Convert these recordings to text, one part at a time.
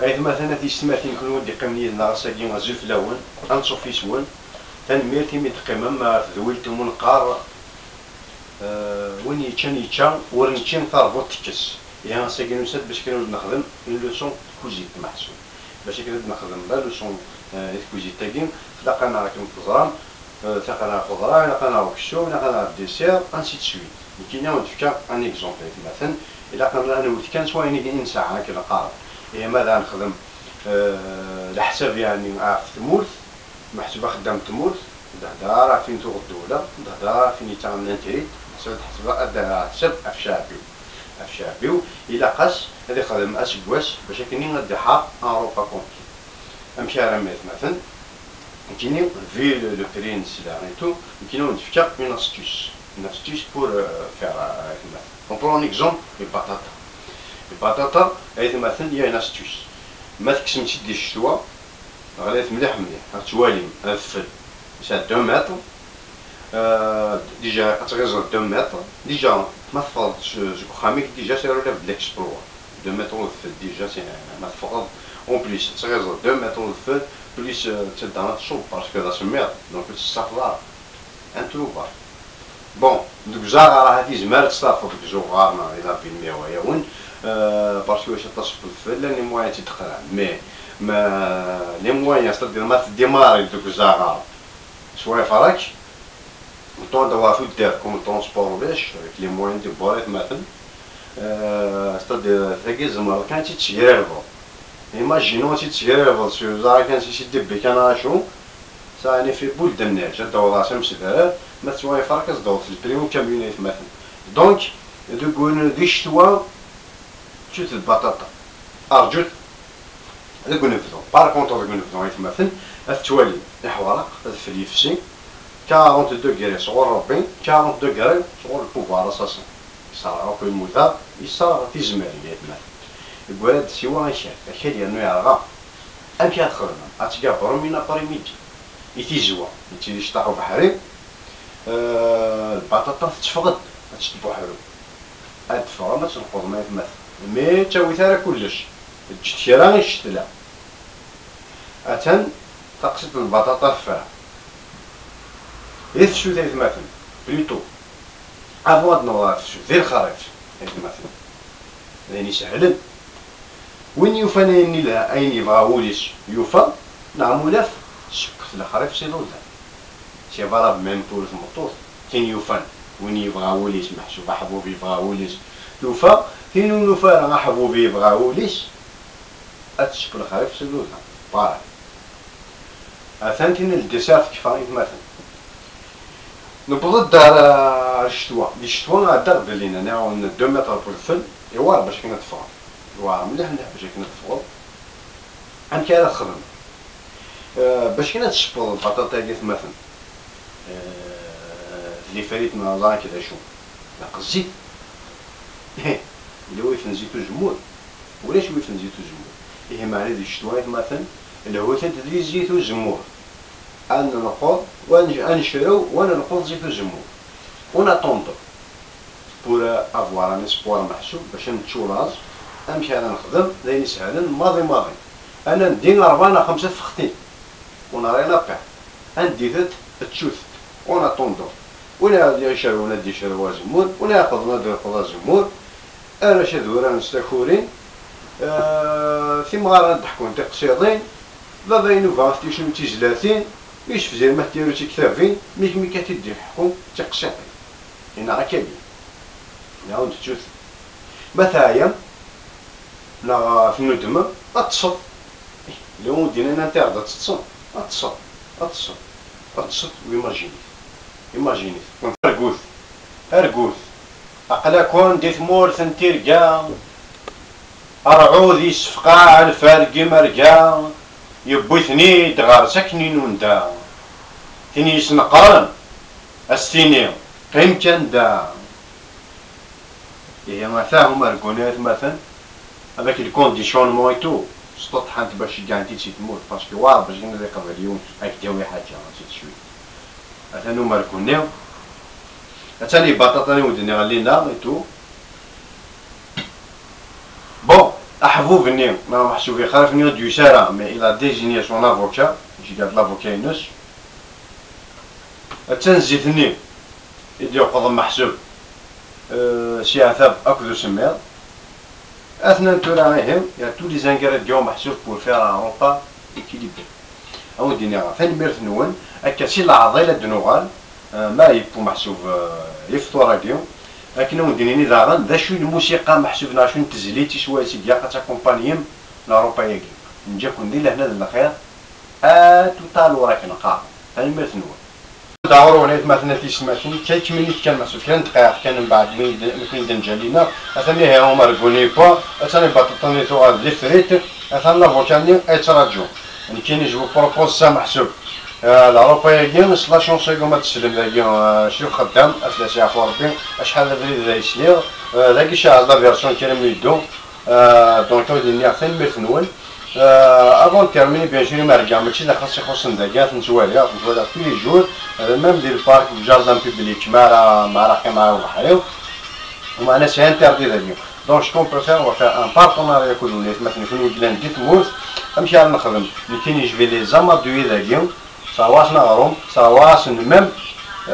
أيضا مثلا في السماتين كل ودي قمني ناقصاكي غزوف لون أنصف يسون تنميرتي متقمم ما ذويلتم ونقار وين يتشان ورنتشان تربط تكس يعني ساكن وسد باش كنود نخدم لوسون كوزيت محسوب باش كنود نخدم لا لوسون كوزيت تاكين تلاقانا راكم تزرام تلاقانا خضرا تلاقانا وكشو تلاقانا ديسير انسي تسويت كاين ونتفكر ان اكزومبل مثلا الا قلنا انا وكان سواء ني ساعه كي نقارب هي ماذا نخدم الحساب يعني في تمورت محسوبه خدام تمورت دهدار فين تغدوله دهدار فين يتعمل انتريت حسب حسب افشابيو الى قاس هذا خدم اسكواس باش كاينين الضحى اوروبا كونتي امشي رميت مثلا كاينين في لو برينس لا ريتو كاينين نتفكر اون astuce pour faire on prend un exemple البطاطا هذه مثلا هي اون astuce ما تكسمتش دير الشتوى غليت مليح غتوالي الفل سا 2 متر ديجا كتغيزر 2 متر ديجا ما تفرضش جو خاميك ديجا سيرو لا بليكسبلور 2 متر الفل ديجا سي ما تفرض اون بليس تغيزر 2 متر الفل بليس تدعنا تشوب باسكو هذا سمير دونك تستافدار ان تروبار بون دوك جا راه تيزمر تصافط دوك جوغارنا الى بينميو ياون باسكو واش تصف الفل لي موان تيدقرا مي ما لي موان ستادير ما تديماري دوك الزغار شويه فراك طون دوافو دير كوم طونسبور باش لي موان دي بوريت مثلا ستادير ثاكي زمر كان تيتشيرفو ايماجينو تيتشيرفو سو زا كان شي دبي كان اشو ساني في بولد الناج داو راسهم مسدار ما تسواي فرق داو في البريمو كاميونيت مثلا دونك دوك دي الشتوى تشوت البطاطا ارجوت هذاك نفذو بار كونتر هذاك نفذو مثلا التوالي الحوارق في اليفسي 40 دوغري صغور ربي 40 دوغري صغور البوفوار اساسا يصرا كل موتا يصرا في زماليات مثلا يقول هاد سوا غيشاف هادشي ديالو يرغى امشي تخدم اتكابرو من ابريميدي يتيزوا يتيشطحو بحري البطاطا تتفقد تشد بحرو هاد تفقد ما تنقض ما يتمثل مي تاوي ثرا كلش تشترا غيشتلا اتن تقصد البطاطا فيها يتشو ثالث مثلا بليتو افواد نوار تشو ذي الخريف ثالث مثلا لاني سهلا وين يوفاني لها اين يبغاوليش يوفا نعم ولاف شكت الخريف سي لوزا سي فالاب ميم طول الموطور كاين يوفان وين يبغاوليش محسوب حبوب يبغاوليش يوفا كاين ونوفا راه حبوب يبغاوليش اتشكل الخريف سي لوزا بارا ثاني الديسير كيفاش مثلا نبغى الدار الشتوى الشتوى بلي نعاون 2 متر بالفل يوار باش كنا تفرض يوار مليح باش كنا تفرض عن كي خدم باش كنا تشبر البطاطا ديال مثلا اللي فريت من الله كذا شو لا الزيت اللي هو يفنزيتو جمود ولاش هو يفنزيتو جمود هي معنى ديال الشتوى مثلا اللي هو تدري زيتو جمود أنا نقول ونشرو وأنا نقول زيتو جمود ونطوندو بور افوار ان اسبوار محسوب باش نتشولاج امشي انا نخدم لاني سهلا ماضي انا ندير 4 5 فختين ونارينا بيع ندي ثلاث تشوث ونطوندو ولا يشرو ولا دي شروا زمور ولا ياخذ نادر خذ زمور انا شادو راه نستخورين في مغار نضحكو نتا قصيدين لا بينو فاستي شنو تيزلاتين مش في زي ما ديرو شي كتافين مي كتدي الحكم تقشطي هنا راه كاين نعاود تشوف مثلا لا في الندمه اتصل لو دينا نتاع تصل اتصل ايماجيني ارغوث عقلا كون دي ثمور ثنتير كاع ارعوذ يسفقا الفارقي مرقا يبوثني دغار ساكنين وندا ثني يسنقرن استيني قيم كان دا هي ما فاهم ارغونيت مثلا هذاك الكونديسيونمون ايتو سطح انت باش كاع انت تموت باسكو واه باش ندير قبل هاك داوي حاجه تشوي مثلا هما ركونيو ثاني بطاطا ودني غالينا ايتو بون محبوب ني ما محسوب يخالف ني دو سارة مي إلا ديزيني سون افوكا جي قال لافوكا ينس تنزيتني يدي يقضى محسوب سي عثاب أكدو سمير أثناء تراهم يا تو لي زانكارات ديو محسوب بور فير ان روبا إكيليبري أو دينيغا فين ميرث نون أكا سي العضيلة دنوغال ما يبو محسوب يفطور ديو لكن هو دينيني داغن ذا شو الموسيقى محسوب ناشو تزليتي شويه سيدي قا تاكومبانيم لاروبا ياكي نجا كون دير لهنا الخير توتال وراك نقا هاني ميرث نون داور وليت مثلا تيسماتني كيك منيت كان محسوب كان دقائق كان من بعد من دنجالينا اثني هي هما ركوني با اثني باطوني تو غاد لي فريت اثني لا فوكاني اتراجو يعني كاين يجبو بروبوز سا محسوب لاروبا ياكي صلا شونسي كوما تسلم ذاكي شو خدام افلاس يعفو ربي شحال بريد ذا يسليغ ذاكي شحال لا فيرسيون كان ميدو دونك هادي نيا ثاني ميرث نون افون تيرميني بيان سور ما رجع ماشي لا خاص يخصن داكات نتواليا كل لي جور ميم ديال البارك جاردان بوبليك مع راكي مع بحريو ومعنا سي انتردي ذاكي دونك شكون بريفير وفا ان بارتناريا كل وليت مثلا في البلان ديت موت نمشي على نخدم اللي كاين يجبي لي زامادوي ذاكي سواء نغروم سواء ميم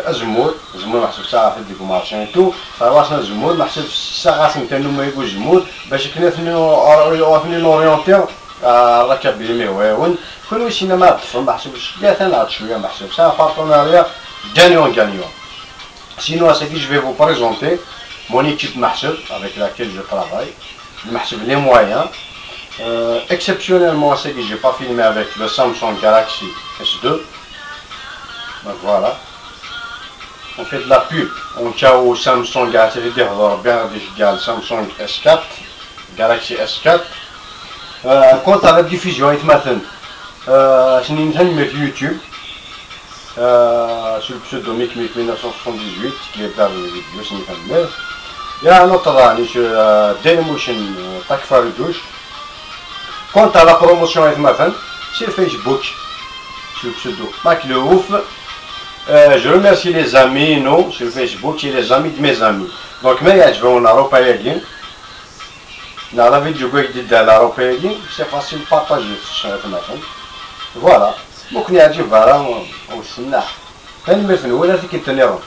زمور محسوب ساعة في ديكو مارشان تو سواء زمور محسوب ساعة نتانو ما يقول زمور باش كنا ثني نوريونتير ركب الميوان كل واش ما طفل محسوب ثلاثة نعرف شوية محسوب سا بارتناريا غانيون سينو سا كي جو في فو بريزونتي مون ايكيب محسوب افيك لاكيل جو طرافاي محسوب لي مويان exceptionnellement c'est que j'ai pas filmé avec le Samsung Galaxy S2 donc voilà on fait de la pub on tient au Samsung Galaxy bien Samsung S4 Galaxy S4 quant à la diffusion مثلا شنو نتهنى في يوتيوب sur le pseudo Mick 1978 qui est dans les vidéos شنو نتهنى يا نقطة راني Dailymotion تاك فاردوش quant à la promotion مثلا sur Facebook sur le pseudo Mac le ouf je remercie les amis non sur Facebook et les amis de mes amis donc ما يعجبونا روبا ياكين dans la vidéo جديد على روبا ياكين سي فاسيل بارطاجي في الشهر مثلا فوالا ممكن يعجب فوالا وسناح ثاني ما في الاولى في كيتنيرون